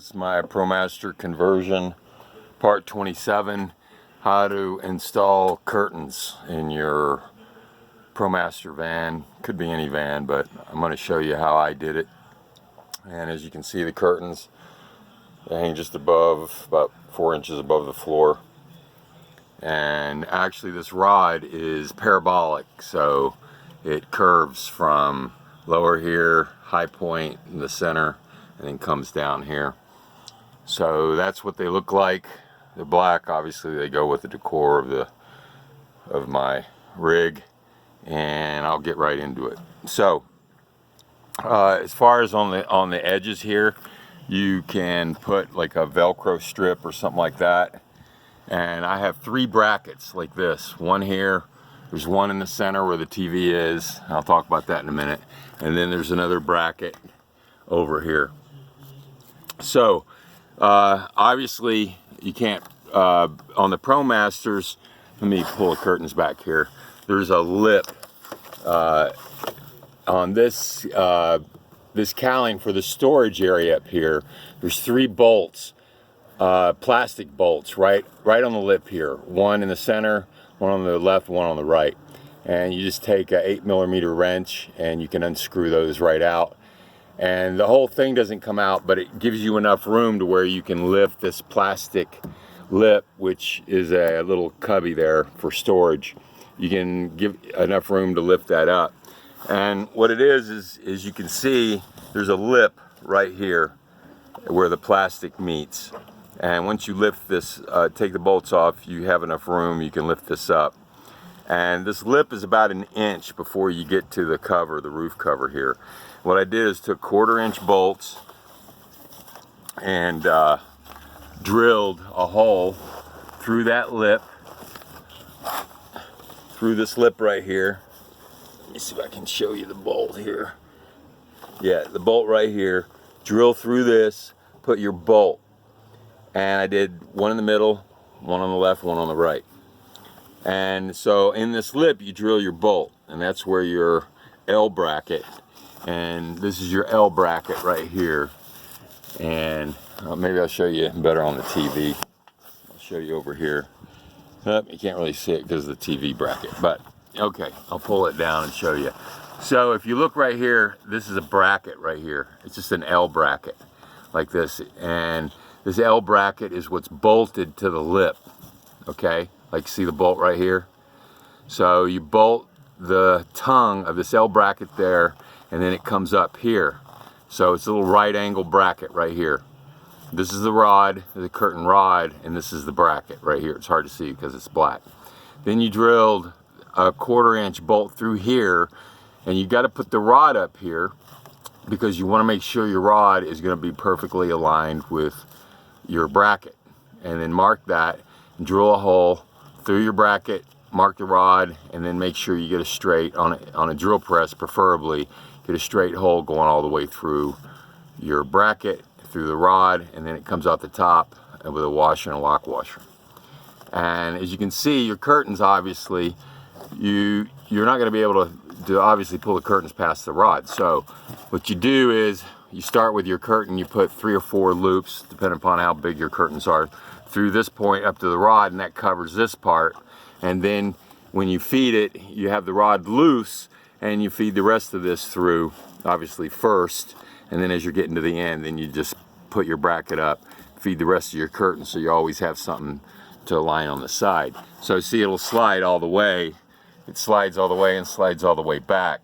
It's my Promaster conversion, part 27, how to install curtains in your Promaster van. Could be any van, but I'm going to show you how I did it. And as you can see, the curtains, they hang just above, about 4 inches above the floor. And actually this rod is parabolic, so it curves from lower here, high point in the center, and then comes down here. So that's what they look like. They're black. Obviously they go with the decor of my rig, and I'll get right into it. So as far as on the edges here, you can put like a Velcro strip or something like that. And I have 3 brackets like this. One here, there's one in the center where the TV is. I'll talk about that in a minute. And then there's another bracket over here. So obviously you can't, on the Promasters, let me pull the curtains back here. There's a lip on this, this cowling for the storage area up here. There's 3 bolts. Plastic bolts right on the lip here. One in the center, one on the left, one on the right. And you just take a 8mm wrench and you can unscrew those right out. And the whole thing doesn't come out, but it gives you enough room to where you can lift this plastic lip, which is a little cubby there for storage. You can give enough room to lift that up. And what it is you can see there's a lip right here where the plastic meets. And once you lift this, take the bolts off, you have enough room, you can lift this up. And this lip is about 1 inch before you get to the cover, the roof cover here. What I did is took 1/4 inch bolts and drilled a hole through that lip, through this lip right here. Let me see if I can show you the bolt here. Yeah, the bolt right here. Drill through this, put your bolt. And I did one in the middle, one on the left, one on the right. And so in this lip you drill your bolt, and that's where your L bracket, and this is your L bracket right here. And maybe I'll show you better on the TV. I'll show you over here. You can't really see it because of the TV bracket, but okay, I'll pull it down and show you. So if you look right here, this is a bracket right here. It's just an L bracket like this, and this L bracket is what's bolted to the lip, okay? Like, see the bolt right here? So you bolt the tongue of this L bracket there, and then it comes up here. So it's a little right angle bracket right here. This is the rod, the curtain rod, and this is the bracket right here. It's hard to see because it's black. Then you drilled a 1/4 inch bolt through here, and you got to put the rod up here because you want to make sure your rod is going to be perfectly aligned with your bracket. And then mark that and drill a hole through your bracket, mark the rod, and then make sure you get a straight on a drill press, preferably get a straight hole going all the way through your bracket, through the rod, and then it comes out the top with a washer and a lock washer. And as you can see, your curtains, obviously you're not going to be able to obviously pull the curtains past the rod. So what you do is you start with your curtain, you put 3 or 4 loops, depending upon how big your curtains are, through this point up to the rod, and that covers this part. And then when you feed it, you have the rod loose, and you feed the rest of this through, obviously first, and then as you're getting to the end, then you just put your bracket up, feed the rest of your curtain, so you always have something to align on the side. So see, it'll slide all the way. It slides all the way and slides all the way back.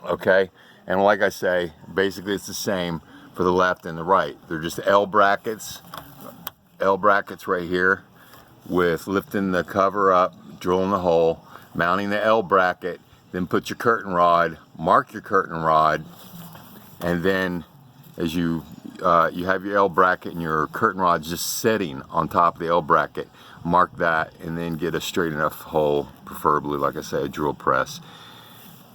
Okay? And like I say, basically it's the same for the left and the right. They're just L brackets right here, with lifting the cover up, drilling the hole, mounting the L bracket, then put your curtain rod, mark your curtain rod, and then as you have your L bracket and your curtain rod just sitting on top of the L bracket, mark that, and then get a straight enough hole, preferably, like I say, a drill press.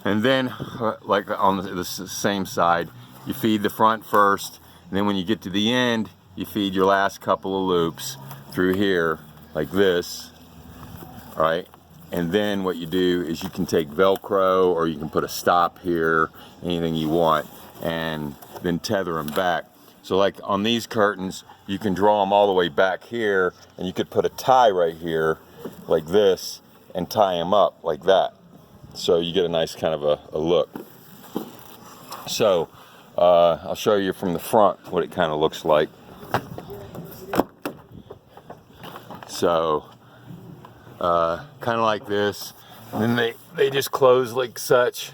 And then, like on the same side, you feed the front first, and then when you get to the end, you feed your last couple of loops through here, like this, all right? And then what you do is you can take Velcro, or you can put a stop here, anything you want, and then tether them back. So like on these curtains, you can draw them all the way back here, and you could put a tie right here like this and tie them up like that. So you get a nice kind of a look. So I'll show you from the front what it kind of looks like. So kind of like this, and then they just close like such,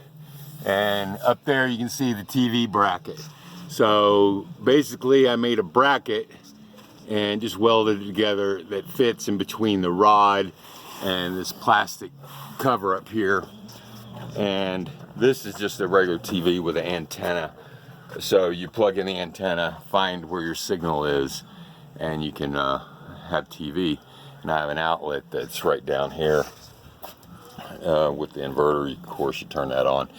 and up there you can see the TV bracket. So basically I made a bracket and just welded it together that fits in between the rod and this plastic cover up here. And this is just a regular TV with an antenna. So you plug in the antenna, find where your signal is, and you can have TV. And I have an outlet that's right down here with the inverter. Of course, you turn that on,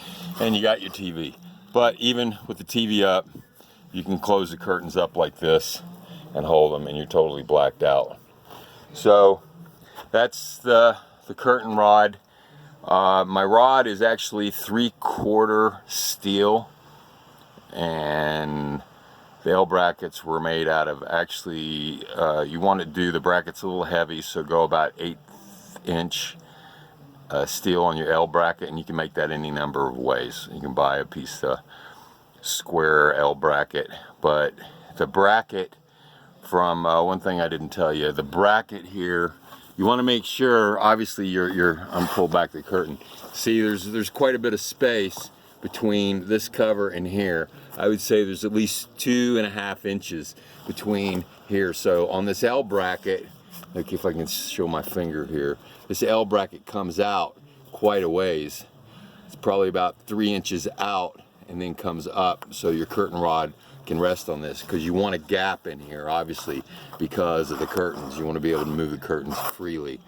and you got your TV. But even with the TV up, you can close the curtains up like this and hold them, and you're totally blacked out. So that's the curtain rod. My rod is actually 3/4 steel, and the L brackets were made out of, actually, you want to do the brackets a little heavy, so go about 1/8" steel on your L bracket, and you can make that any number of ways. You can buy a piece of square L bracket, but the bracket from, one thing I didn't tell you, the bracket here, you want to make sure, obviously I'm pulled back the curtain. See, there's quite a bit of space between this cover and here. I would say there's at least 2.5 inches between here. So on this L bracket, look if I can show my finger here, this L bracket comes out quite a ways. It's probably about 3 inches out and then comes up, so your curtain rod can rest on this, because you want a gap in here, obviously, because of the curtains. You want to be able to move the curtains freely.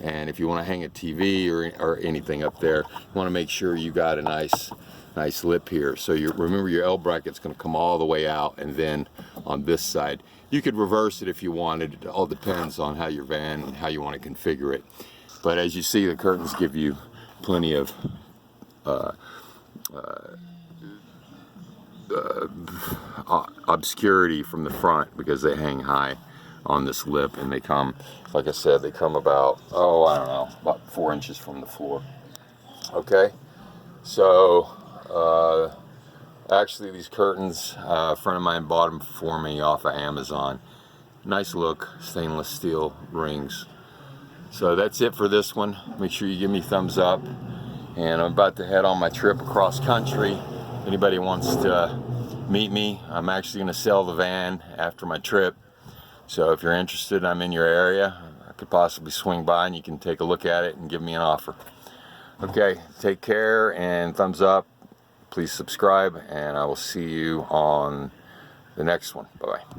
And if you want to hang a TV or anything up there, you want to make sure you got a nice lip here. So remember your L bracket's going to come all the way out, and then on this side you could reverse it if you wanted. It all depends on how your van and how you want to configure it. But as you see, the curtains give you plenty of obscurity from the front, because they hang high on this lip, and they come, like I said, they come about, I don't know, about 4 inches from the floor. Okay, so actually these curtains, a friend of mine bought them for me off of Amazon. Nice look, stainless steel rings. So that's it for this one. Make sure you give me a thumbs up, and I'm about to head on my trip across country. If anybody wants to meet me, I'm actually going to sell the van after my trip. So if you're interested, I'm in your area, I could possibly swing by and you can take a look at it and give me an offer. Okay, take care and thumbs up. Please subscribe, and I will see you on the next one. Bye-bye.